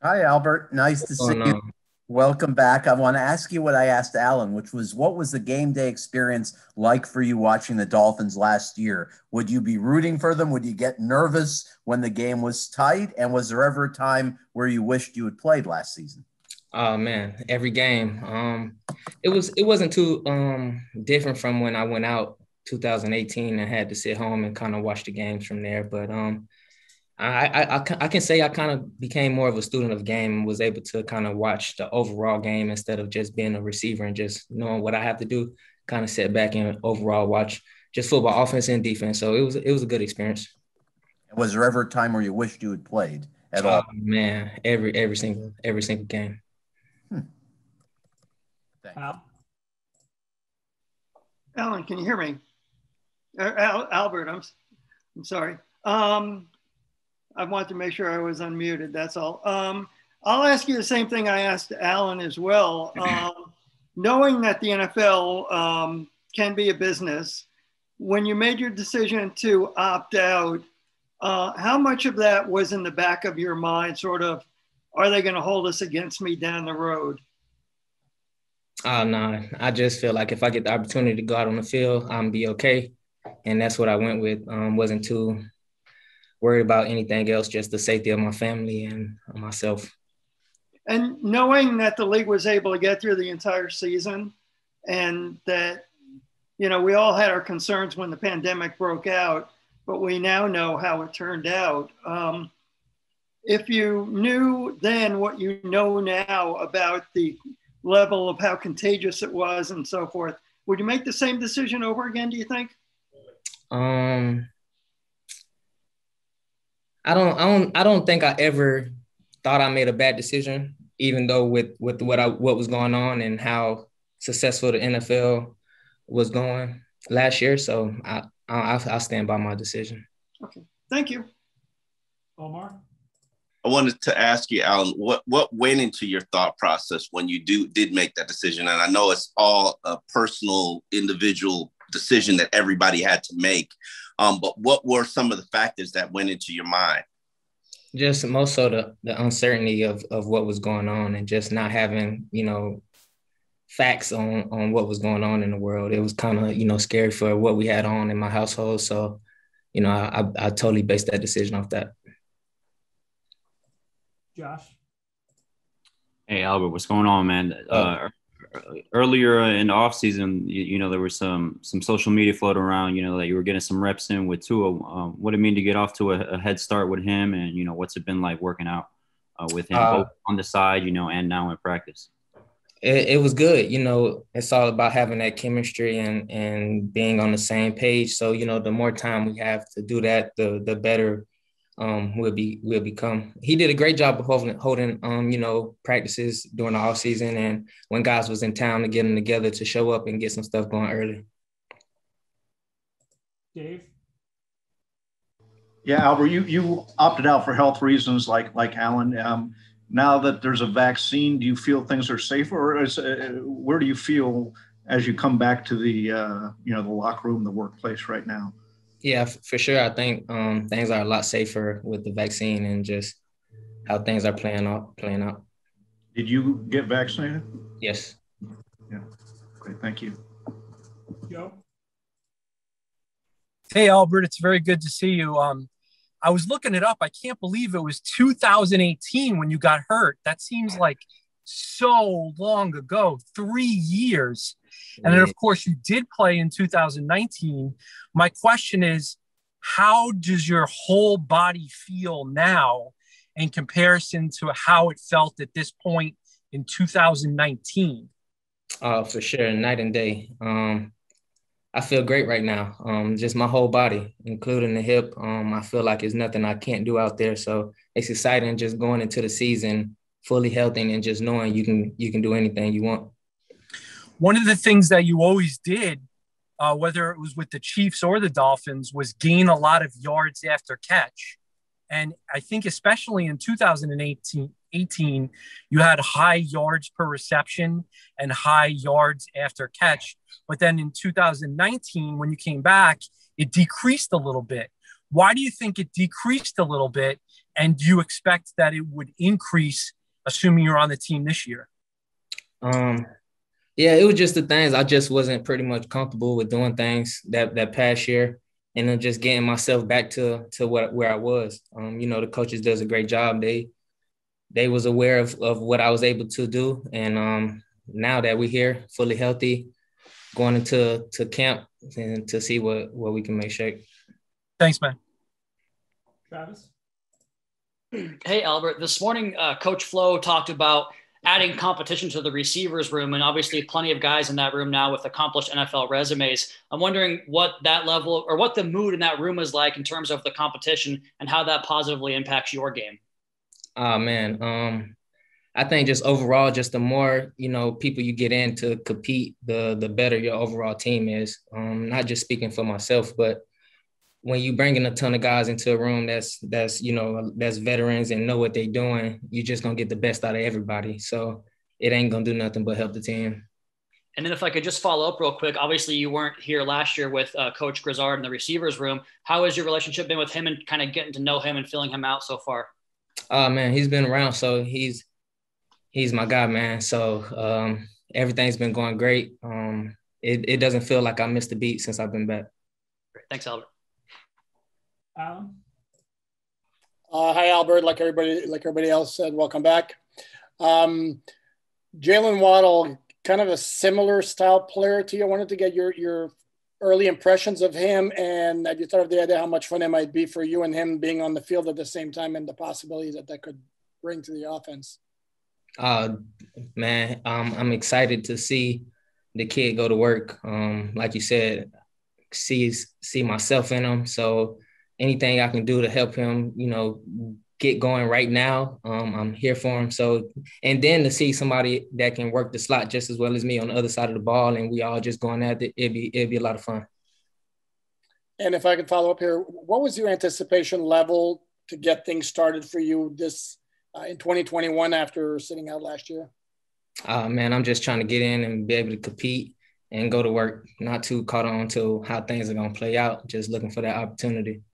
Hi, Albert. Nice to see going you. on? Welcome back. I want to ask you what I asked Alan, which was what was the game day experience like for you watching the Dolphins last year? Would you be rooting for them? Would you get nervous when the game was tight? And was there ever a time where you wished you had played last season? Oh man, every game. It wasn't too different from when I went out 2018 and had to sit home and kind of watch the games from there. But I can say I kind of became more of a student of game and was able to kind of watch the overall game instead of just being a receiver and just knowing what I have to do. Kind of sit back and overall watch just football, offense and defense. So it was a good experience. Was there ever a time where you wished you had played at Oh all? man, every single game. Hmm, thank you. Al, Alan, can you hear me? Albert, I'm sorry. I wanted to make sure I was unmuted. That's all. I'll ask you the same thing I asked Alan as well. Knowing that the NFL can be a business, when you made your decision to opt out, how much of that was in the back of your mind, sort of, are they going to hold us against me down the road? Oh no, I just feel like if I get the opportunity to go out on the field, I'm be okay, and that's what I went with. Wasn't too worried about anything else, just the safety of my family and myself. And knowing that the league was able to get through the entire season and that, we all had our concerns when the pandemic broke out, but we now know how it turned out. If you knew then what you know now about the level of how contagious it was and so forth, would you make the same decision over again, do you think? Um, I don't think I ever thought I made a bad decision, even though with what was going on and how successful the NFL was going last year. So I stand by my decision. Okay, thank you. Omar. I wanted to ask you, Alan, what went into your thought process when you did make that decision? And I know it's all a personal, individual decision that everybody had to make. But what were some of the factors that went into your mind? Just most so the uncertainty of what was going on and just not having, facts on what was going on in the world. It was kind of, scary for what we had on in my household. So, I totally based that decision off that. Josh. Hey Albert, what's going on, man? Earlier in the offseason, there was some social media floating around, that you were getting some reps in with Tua. What it mean to get off to a head start with him, and what's it been like working out with him, both on the side, and now in practice? It was good. It's all about having that chemistry and being on the same page. So, the more time we have to do that, the better we'll become. He did a great job of holding practices during the off season and when guys was in town to get them together to show up and get some stuff going early. Dave. Yeah, Albert, you opted out for health reasons, like Alan. Now that there's a vaccine, do you feel things are safer, or where do you feel as you come back to the the locker room, the workplace right now? Yeah, for sure. I think things are a lot safer with the vaccine and just how things are playing out. Did you get vaccinated? Yes. Yeah. Great. Thank you. Joe. Hey, Albert, it's very good to see you. I was looking it up. I can't believe it was 2018 when you got hurt. That seems like so long ago, 3 years. And then, of course, you did play in 2019. My question is, how does your whole body feel now in comparison to how it felt at this point in 2019? For sure, night and day. I feel great right now. Just my whole body, including the hip. I feel like there's nothing I can't do out there. So it's exciting just going into the season fully healthy and just knowing you can do anything you want. One of the things that you always did, whether it was with the Chiefs or the Dolphins, was gain a lot of yards after catch. And I think especially in 2018, you had high yards per reception and high yards after catch. But then in 2019, when you came back, it decreased a little bit. Why do you think it decreased a little bit? And do you expect that it would increase, assuming you're on the team this year? Yeah, it was just the things. I just wasn't pretty much comfortable with doing things that past year, and then just getting myself back to where I was. The coaches does a great job. They was aware of what I was able to do, and now that we're here, fully healthy, going into camp and to see what we can make shape. Thanks, man. Travis? Hey, Albert. This morning, Coach Flo talked about adding competition to the receivers room, and obviously plenty of guys in that room now with accomplished NFL resumes. I'm wondering what that level or what the mood in that room is like in terms of the competition and how that positively impacts your game. Oh, man. I think just overall, just the more, people you get in to compete, the better your overall team is. Not just speaking for myself, but when you bring in a ton of guys into a room that's veterans and know what they're doing, you're just going to get the best out of everybody. So it ain't going to do nothing but help the team. And then if I could just follow up real quick, obviously you weren't here last year with Coach Grizzard in the receivers room. How has your relationship been with him and kind of getting to know him and filling him out so far? Man, he's been around. So he's my guy, man. So everything's been going great. It doesn't feel like I missed a beat since I've been back. Great. Thanks, Albert. Alan? Hi, Albert. Like everybody else said, welcome back. Jalen Waddle, kind of a similar style player to you. I wanted to get your early impressions of him, and have you thought of the idea how much fun it might be for you and him being on the field at the same time and the possibilities that could bring to the offense? Man, I'm excited to see the kid go to work. Like you said, see myself in him. So anything I can do to help him, get going right now, I'm here for him. So, and then to see somebody that can work the slot just as well as me on the other side of the ball, and we all just going at it, it'd be a lot of fun. And if I could follow up here, what was your anticipation level to get things started for you this in 2021 after sitting out last year? Man, I'm just trying to get in and be able to compete and go to work, not too caught on to how things are going to play out, just looking for that opportunity.